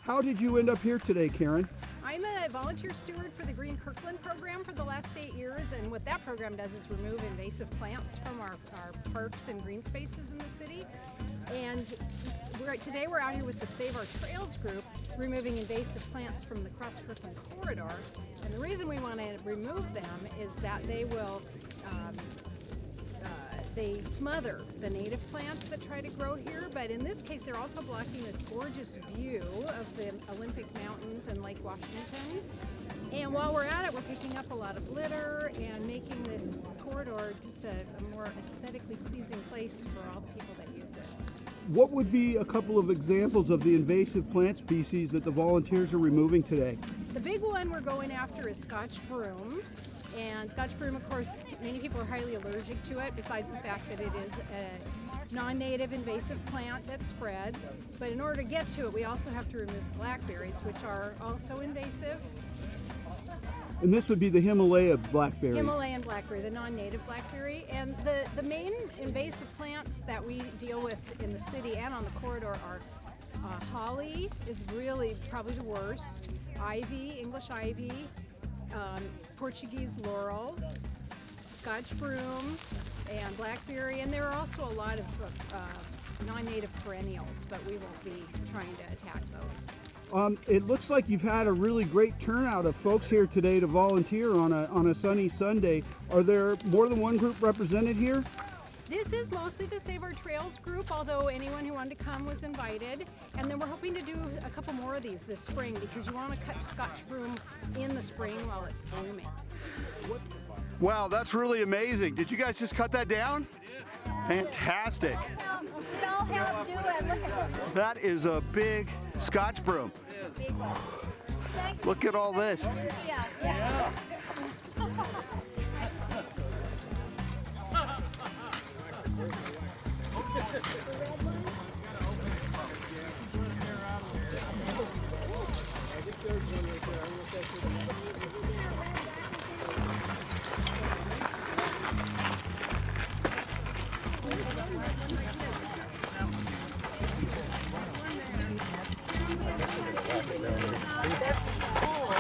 How did you end up here today, Karen? I'm a volunteer steward for the Green Kirkland program for the last 8 years, and what that program does is remove invasive plants from our parks and green spaces in the city. And today we're out here with the Save Our Trails group, removing invasive plants from the Cross Kirkland corridor. And the reason we want to remove them is that they will they smother the native plants that try to grow here, but in this case they're also blocking this gorgeous view of the Olympic Mountains and Lake Washington. And while we're at it, we're picking up a lot of litter and making this corridor just a more aesthetically pleasing place for all the people that use it. What would be a couple of examples of the invasive plant species that the volunteers are removing today? The big one we're going after is Scotch broom. And Scotch broom, of course, many people are highly allergic to it, besides the fact that it is a non-native invasive plant that spreads. But in order to get to it, we also have to remove blackberries, which are also invasive. And this would be the Himalaya blackberry. Himalayan blackberry, the non-native blackberry. And the main invasive plants that we deal with in the city and on the corridor are holly is really probably the worst, ivy, English ivy, Portuguese laurel, Scotch broom, and blackberry, and there are also a lot of non-native perennials, but we won't be trying to attack those. It looks like you've had a really great turnout of folks here today to volunteer on a sunny Sunday. Are there more than one group represented here? This is mostly the Save Our Trails group, although anyone who wanted to come was invited. And then we're hoping to do a couple more of these this spring, because you want to cut Scotch broom in the spring while it's blooming. Wow, that's really amazing. Did you guys just cut that down? Fantastic. We all help do it. Look at this. That is a big Scotch broom. Big one. Thanks. Look at all this. Yeah. That's cool.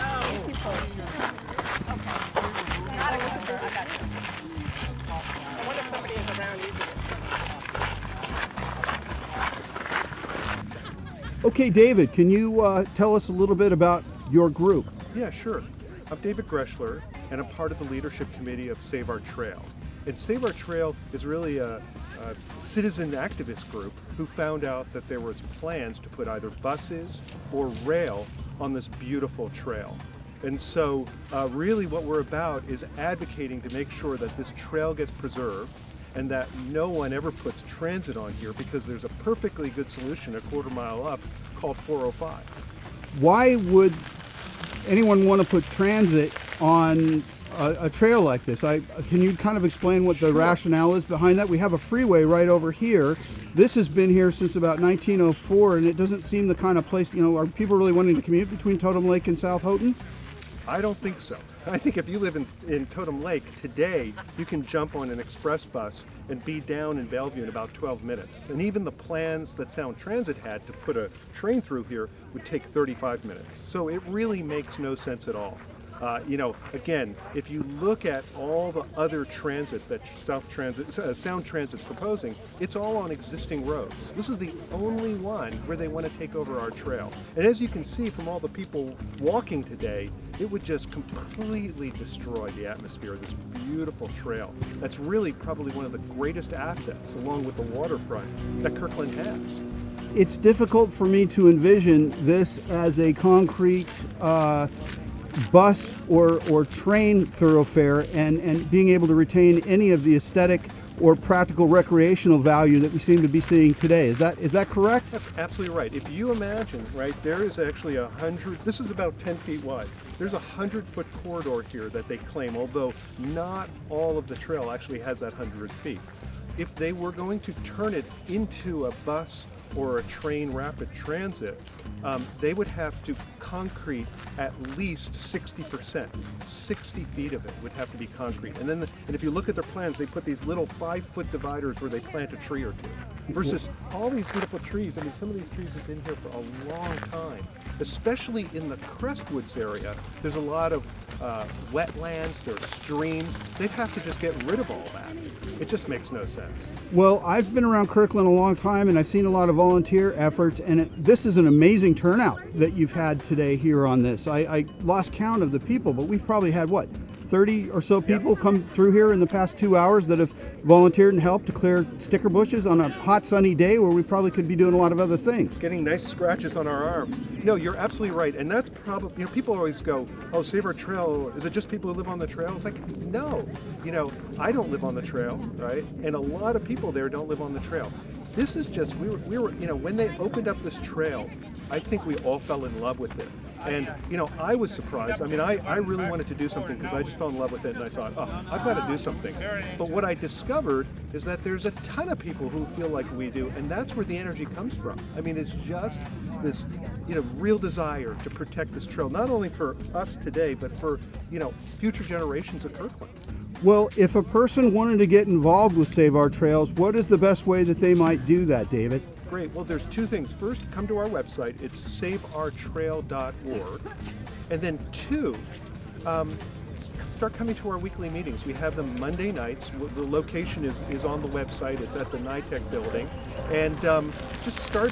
Oh, people. Okay. Got it. I got you. I wonder if somebody is around using it. Okay, David, can you tell us a little bit about your group? Yeah, sure. I'm David Greschler, and I'm part of the leadership committee of Save Our Trail. And Save Our Trail is really a citizen activist group who found out that there was plans to put either buses or rail on this beautiful trail. And so really what we're about is advocating to make sure that this trail gets preserved and that no one ever puts transit on here, because there's a perfectly good solution a quarter mile up called 405. Why would anyone want to put transit on a trail like this? Can you kind of explain what the rationale is behind that? We have a freeway right over here. This has been here since about 1904, and it doesn't seem the kind of place, are people really wanting to commute between Totem Lake and South Houghton? I don't think so. I think if you live in Totem Lake today, you can jump on an express bus and be down in Bellevue in about 12 minutes. And even the plans that Sound Transit had to put a train through here would take 35 minutes. So it really makes no sense at all. Again, if you look at all the other transit that Sound Transit's proposing, it's all on existing roads. This is the only one where they want to take over our trail. And as you can see from all the people walking today, it would just completely destroy the atmosphere of this beautiful trail. That's really probably one of the greatest assets, along with the waterfront, that Kirkland has. It's difficult for me to envision this as a concrete bus or train thoroughfare and being able to retain any of the aesthetic or practical recreational value that we seem to be seeing today. Is that correct? That's absolutely right. If you imagine, right, there is actually this is about 10 feet wide. There's a 100-foot corridor here that they claim, although not all of the trail actually has that 100 feet. If they were going to turn it into a bus or a train rapid transit, they would have to concrete at least 60%. 60 feet of it would have to be concrete. And if you look at their plans, they put these little 5-foot dividers where they plant a tree or two. versus all these beautiful trees. I mean, some of these trees have been here for a long time, especially in the Crestwoods area. There's a lot of wetlands, there's streams. They'd have to just get rid of all that. It just makes no sense. Well, I've been around Kirkland a long time, and I've seen a lot of volunteer efforts, and this is an amazing turnout that you've had today here on this. I lost count of the people, but we've probably had, what, 30 or so people come through here in the past 2 hours that have volunteered and helped to clear sticker bushes on a hot sunny day where we probably could be doing a lot of other things. Getting nice scratches on our arms. No, you're absolutely right. And that's probably, you know, people always go, oh, Save Our Trail, is it just people who live on the trail? It's like, no. You know, I don't live on the trail, right? And a lot of people there don't live on the trail. This is just, we were, you know, when they opened up this trail, I think we all fell in love with it. And, you know, I was surprised. I mean, I really wanted to do something because I just fell in love with it, and I thought, oh, I've got to do something. But what I discovered is that there's a ton of people who feel like we do, and that's where the energy comes from. I mean, it's just this, you know, real desire to protect this trail, not only for us today, but for, you know, future generations of Kirkland. Well, if a person wanted to get involved with Save Our Trails, what is the best way that they might do that, David? Great. Well, there's two things. First, come to our website. It's saveourtrail.org. And then two, start coming to our weekly meetings. We have them Monday nights. The location is on the website. It's at the NITEC building. And just start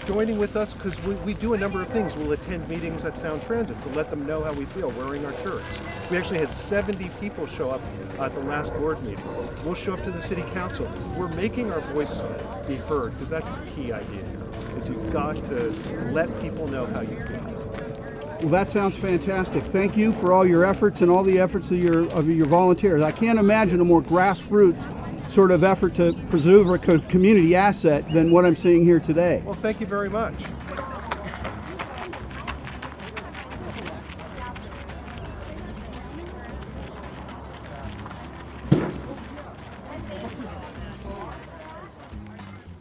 joining with us because we do a number of things. We'll attend meetings at Sound Transit to let them know how we feel wearing our shirts. We actually had 70 people show up at the last board meeting. We'll show up to the city council. We're making our voice be heard because that's the key idea here, is you've got to let people know how you feel. Well, that sounds fantastic. Thank you for all your efforts and all the efforts of your volunteers. I can't imagine a more grassroots sort of effort to preserve a community asset than what I'm seeing here today. Well, thank you very much.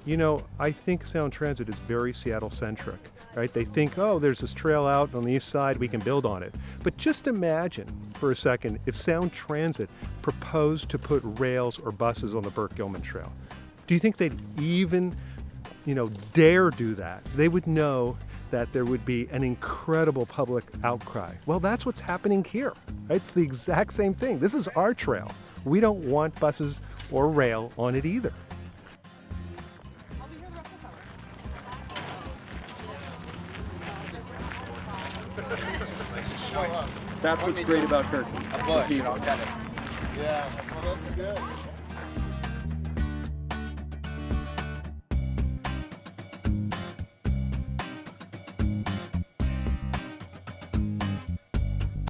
You know, I think Sound Transit is very Seattle-centric, right? They think, oh, there's this trail out on the east side, we can build on it. But just imagine for a second if Sound Transit proposed to put rails or buses on the Burke-Gilman Trail. Do you think they'd even, you know, dare do that? They would know that there would be an incredible public outcry. Well, that's what's happening here. Right? It's the exact same thing. This is our trail. We don't want buses or rail on it either. That's what's great about Kirkland. A bush. The people. I'll get it. Yeah, well, that's good.